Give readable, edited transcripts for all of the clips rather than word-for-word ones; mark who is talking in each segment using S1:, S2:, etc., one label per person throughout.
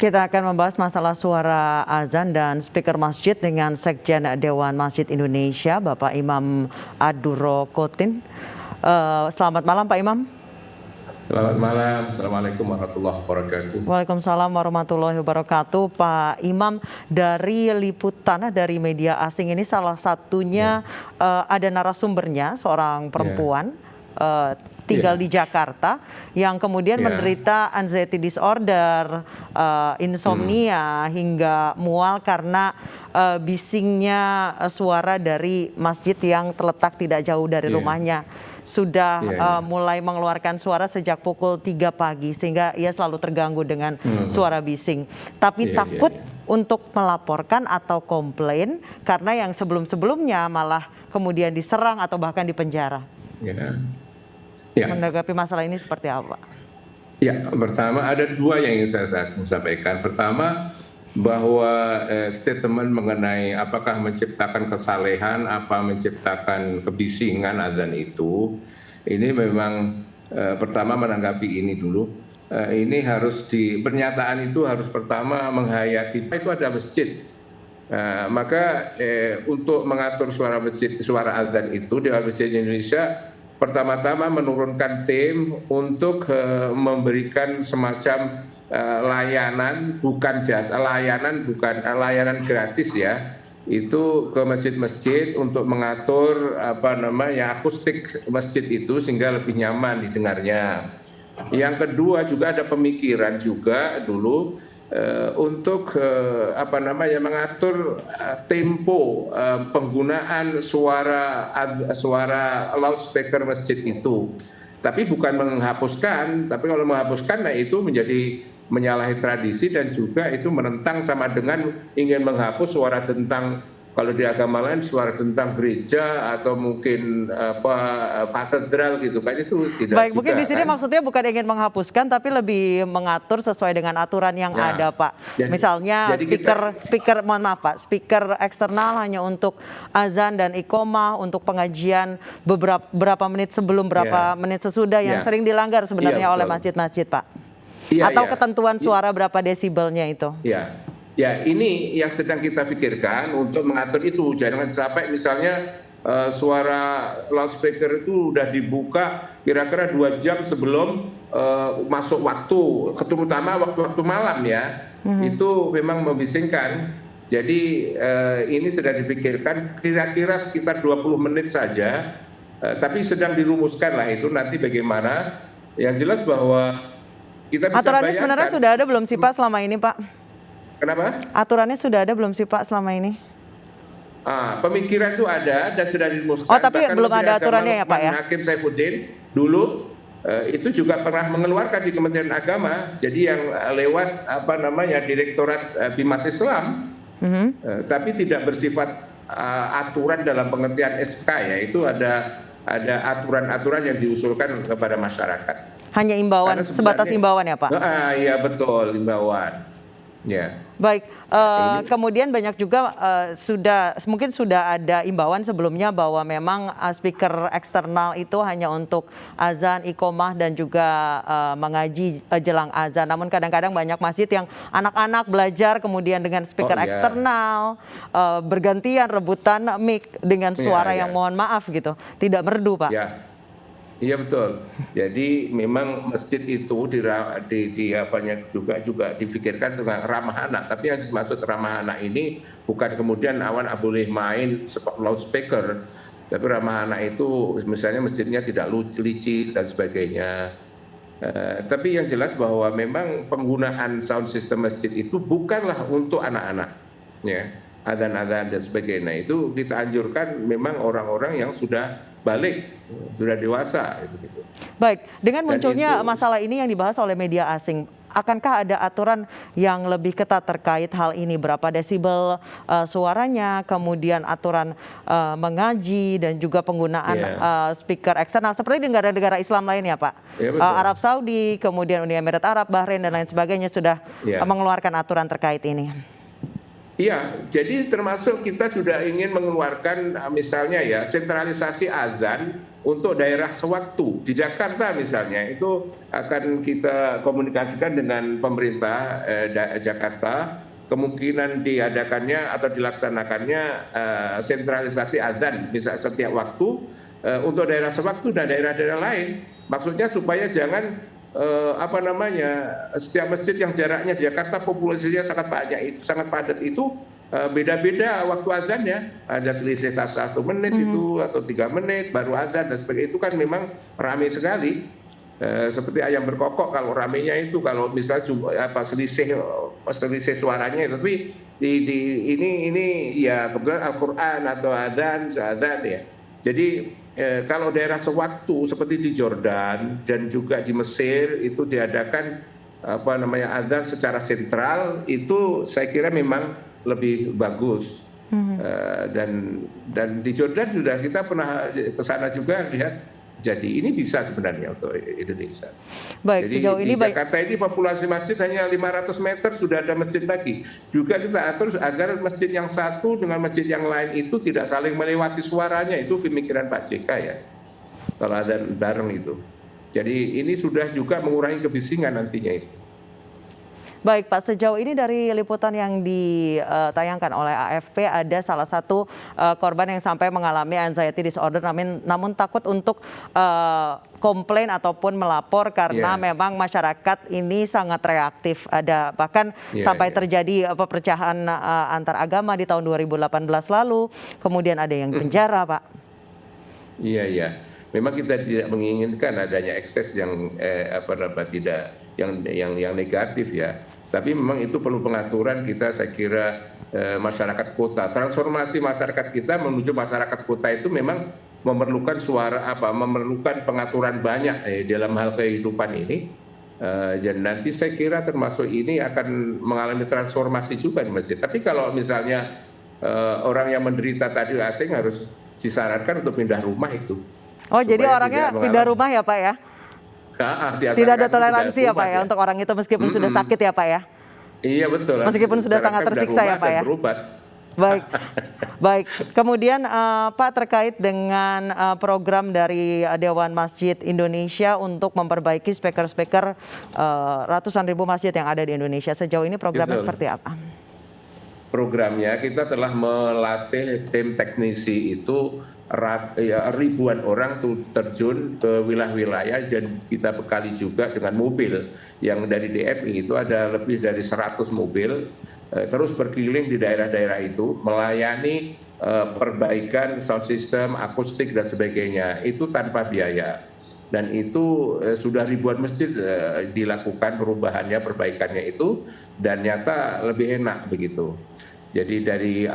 S1: Kita akan membahas masalah suara azan dan speaker masjid dengan Sekjen Dewan Masjid Indonesia, Bapak Imam Aduro Kotin. Selamat malam Pak Imam.
S2: Selamat malam, Assalamualaikum warahmatullahi wabarakatuh.
S1: Waalaikumsalam warahmatullahi wabarakatuh. Pak Imam, dari liputan dari media asing ini salah satunya ada narasumbernya, seorang perempuan tinggal di Jakarta yang kemudian menderita anxiety disorder, insomnia hingga mual karena bisingnya suara dari masjid yang terletak tidak jauh dari rumahnya. Sudah mulai mengeluarkan suara sejak pukul 3 pagi sehingga ia selalu terganggu dengan suara bising. Tapi takut untuk melaporkan atau komplain karena yang sebelum-sebelumnya malah kemudian diserang atau bahkan dipenjara. Menanggapi masalah ini seperti apa?
S2: Ya, pertama ada dua yang ingin saya sampaikan. Pertama, bahwa statement mengenai apakah menciptakan kesalehan, apa menciptakan kebisingan azan itu, ini memang pertama menanggapi ini dulu. Ini harus pernyataan itu harus pertama menghayati itu ada masjid. Maka untuk mengatur suara azan itu Dewan Masjid Indonesia pertama-tama menurunkan tim untuk memberikan semacam layanan, bukan jasa layanan, bukan layanan gratis ya, itu ke masjid-masjid untuk mengatur akustik masjid itu sehingga lebih nyaman didengarnya. Yang kedua juga ada pemikiran juga dulu untuk mengatur tempo penggunaan suara loudspeaker masjid itu. Tapi bukan menghapuskan, tapi kalau menghapuskan nah itu menjadi menyalahi tradisi dan juga itu menentang sama dengan ingin menghapus suara tentang, kalau di agama lain suara tentang gereja atau mungkin katedral gitu kan, itu tidak.
S1: Baik, juga, mungkin di sini maksudnya bukan ingin menghapuskan tapi lebih mengatur sesuai dengan aturan yang ada, Pak. Misalnya speaker eksternal hanya untuk azan dan iqomah, untuk pengajian beberapa menit sebelum, berapa menit sesudah yang sering dilanggar sebenarnya oleh masjid-masjid, Pak. Atau ketentuan suara berapa desibelnya itu.
S2: Ya, ini yang sedang kita pikirkan untuk mengatur itu. Jangan sampai misalnya suara loudspeaker itu udah dibuka kira-kira 2 jam sebelum masuk waktu, terutama waktu malam ya. Itu memang membisingkan. Jadi ini sedang dipikirkan kira-kira sekitar 20 menit saja. Tapi sedang dirumuskan lah itu nanti bagaimana. Yang jelas bahwa kita bisa
S1: aturannya sebenarnya sudah ada belum sih Pak selama ini, Pak?
S2: Kenapa?
S1: Aturannya sudah ada belum sih Pak selama ini?
S2: Pemikiran itu ada dan sudah dirumuskan.
S1: Oh, tapi belum ada aturannya ya Pak ya?
S2: Hakim Saifuddin dulu itu juga pernah mengeluarkan di Kementerian Agama. Jadi yang lewat Direktorat Bimas Islam, tapi tidak bersifat aturan dalam pengertian SK ya. Itu ada aturan-aturan yang diusulkan kepada masyarakat.
S1: Hanya imbauan, sebatas imbauan ya Pak?
S2: Iya betul, imbauan. Ya.
S1: Baik, kemudian banyak juga mungkin sudah ada imbauan sebelumnya bahwa memang speaker eksternal itu hanya untuk azan, iqomah dan juga mengaji jelang azan. Namun kadang-kadang banyak masjid yang anak-anak belajar kemudian dengan speaker eksternal, bergantian rebutan mic dengan suara yang mohon maaf gitu, tidak merdu Pak.
S2: Iya betul. Jadi memang masjid itu juga difikirkan tentang ramah anak. Tapi yang dimaksud ramah anak ini bukan kemudian boleh main loudspeaker. Tapi ramah anak itu misalnya masjidnya tidak licin dan sebagainya. Tapi yang jelas bahwa memang penggunaan sound system masjid itu bukanlah untuk anak-anak. Ya, adzan-adzan dan sebagainya itu kita anjurkan memang orang-orang yang sudah balik, sudah dewasa. Gitu.
S1: Baik, dengan munculnya masalah ini yang dibahas oleh media asing, akankah ada aturan yang lebih ketat terkait hal ini? Berapa desibel suaranya, kemudian aturan mengaji dan juga penggunaan speaker eksternal seperti di negara-negara Islam lainnya, Pak. Arab Saudi, kemudian Uni Emirat Arab, Bahrain dan lain sebagainya sudah mengeluarkan aturan terkait ini.
S2: Iya, jadi termasuk kita sudah ingin mengeluarkan misalnya ya sentralisasi azan untuk daerah sewaktu di Jakarta misalnya itu akan kita komunikasikan dengan pemerintah Jakarta, kemungkinan diadakannya atau dilaksanakannya sentralisasi azan bisa setiap waktu untuk daerah sewaktu dan daerah-daerah lain. Maksudnya supaya jangan setiap masjid yang jaraknya di Jakarta populasinya sangat banyak itu sangat padat itu beda-beda waktu azannya, ada selisih 1 menit itu atau 3 menit baru azan dan sebagainya, itu kan memang ramai sekali. Seperti ayam berkokok kalau ramenya itu kalau misalnya selisih suaranya, tapi ini ya kebetulan Al-Quran atau azan ya. Jadi kalau daerah sewaktu seperti di Jordan dan juga di Mesir itu diadakan azan secara sentral, itu saya kira memang lebih bagus. Dan di Jordan sudah kita pernah ke sana juga lihat. Jadi ini bisa sebenarnya untuk Indonesia.
S1: Baik,
S2: jadi
S1: sejauh ini
S2: di Jakarta ini populasi masjid hanya 500 meter sudah ada masjid lagi. Juga kita atur agar masjid yang satu dengan masjid yang lain itu tidak saling melewati suaranya, itu pemikiran Pak JK ya. Kalau ada bareng itu. Jadi ini sudah juga mengurangi kebisingan nantinya itu.
S1: Baik Pak, sejauh ini dari liputan yang ditayangkan oleh AFP ada salah satu korban yang sampai mengalami anxiety disorder namun takut untuk komplain ataupun melapor karena memang masyarakat ini sangat reaktif. Ada bahkan sampai terjadi perpecahan antar agama di tahun 2018 lalu, kemudian ada yang penjara Pak. Iya.
S2: Memang kita tidak menginginkan adanya ekses yang yang negatif ya. Tapi memang itu perlu pengaturan kita, saya kira masyarakat kota. Transformasi masyarakat kita menuju masyarakat kota itu memang memerlukan memerlukan pengaturan banyak dalam hal kehidupan ini. Dan nanti saya kira termasuk ini akan mengalami transformasi juga di masjid. Tapi kalau misalnya orang yang menderita tadi asing harus disarankan untuk pindah rumah itu.
S1: Oh, jadi orangnya pindah rumah ya Pak ya? Tidak ada toleransi ya Pak ya untuk orang itu meskipun sudah sakit ya Pak ya?
S2: Iya betul.
S1: Meskipun sudah sangat tersiksa ya Pak ya? Baik. Kemudian Pak, terkait dengan program dari Dewan Masjid Indonesia untuk memperbaiki speaker-speaker ratusan ribu masjid yang ada di Indonesia, sejauh ini programnya seperti apa?
S2: Programnya kita telah melatih tim teknisi itu ribuan orang tuh terjun ke wilayah-wilayah dan kita bekali juga dengan mobil yang dari DMI itu ada lebih dari 100 mobil terus berkeliling di daerah-daerah itu melayani perbaikan sound system, akustik dan sebagainya itu tanpa biaya dan itu sudah ribuan masjid dilakukan perubahannya, perbaikannya itu dan nyata lebih enak begitu. Jadi dari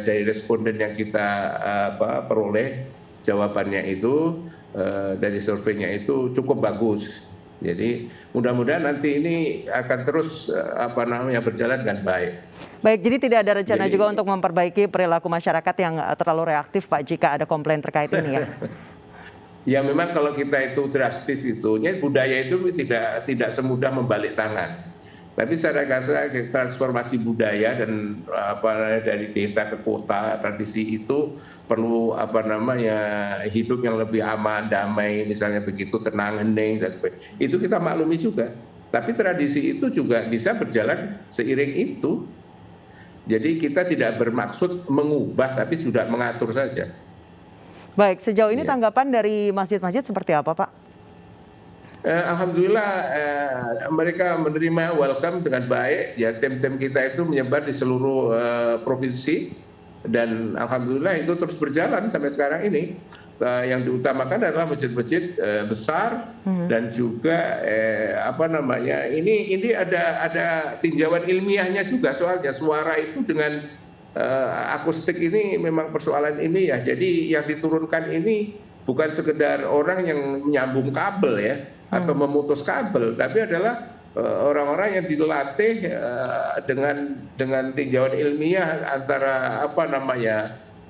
S2: dari responden yang kita peroleh jawabannya itu dari surveinya itu cukup bagus. Jadi mudah-mudahan nanti ini akan terus berjalan dengan baik.
S1: Baik, jadi tidak ada rencana juga untuk memperbaiki perilaku masyarakat yang terlalu reaktif Pak jika ada komplain terkait ini ya?
S2: Ya memang kalau kita itu drastis budaya itu tidak semudah membalik tangan. Tapi saya rasa transformasi budaya dan dari desa ke kota, tradisi itu perlu hidup yang lebih aman, damai, misalnya begitu, tenang, hening dan sebagainya. Itu kita maklumi juga. Tapi tradisi itu juga bisa berjalan seiring itu. Jadi kita tidak bermaksud mengubah, tapi sudah mengatur saja.
S1: Baik, sejauh ini tanggapan dari masjid-masjid seperti apa, Pak?
S2: Alhamdulillah mereka menerima welcome dengan baik ya, tim-tim kita itu menyebar di seluruh provinsi dan alhamdulillah itu terus berjalan sampai sekarang ini. Yang diutamakan adalah masjid-masjid besar dan juga ini ada tinjauan ilmiahnya juga soalnya suara itu dengan akustik ini memang persoalan ini ya. Jadi yang diturunkan ini bukan sekedar orang yang nyambung kabel ya atau memutus kabel, tapi adalah orang-orang yang dilatih dengan tinjauan ilmiah antara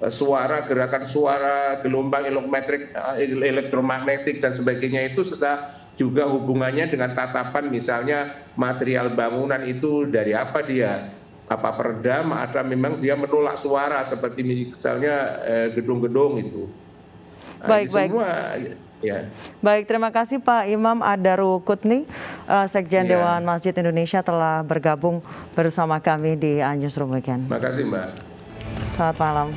S2: suara, gerakan suara, gelombang elektromagnetik dan sebagainya itu serta juga hubungannya dengan tatapan misalnya material bangunan itu dari apa dia, apa peredam atau memang dia menolak suara seperti misalnya gedung-gedung itu.
S1: Baik, baik.
S2: Semua, ya.
S1: Baik, terima kasih Pak Imam Adaru Kutni, Sekjen Dewan Masjid Indonesia telah bergabung bersama kami di Newsroom Weekend.
S2: Terima kasih, Mbak.
S1: Selamat malam.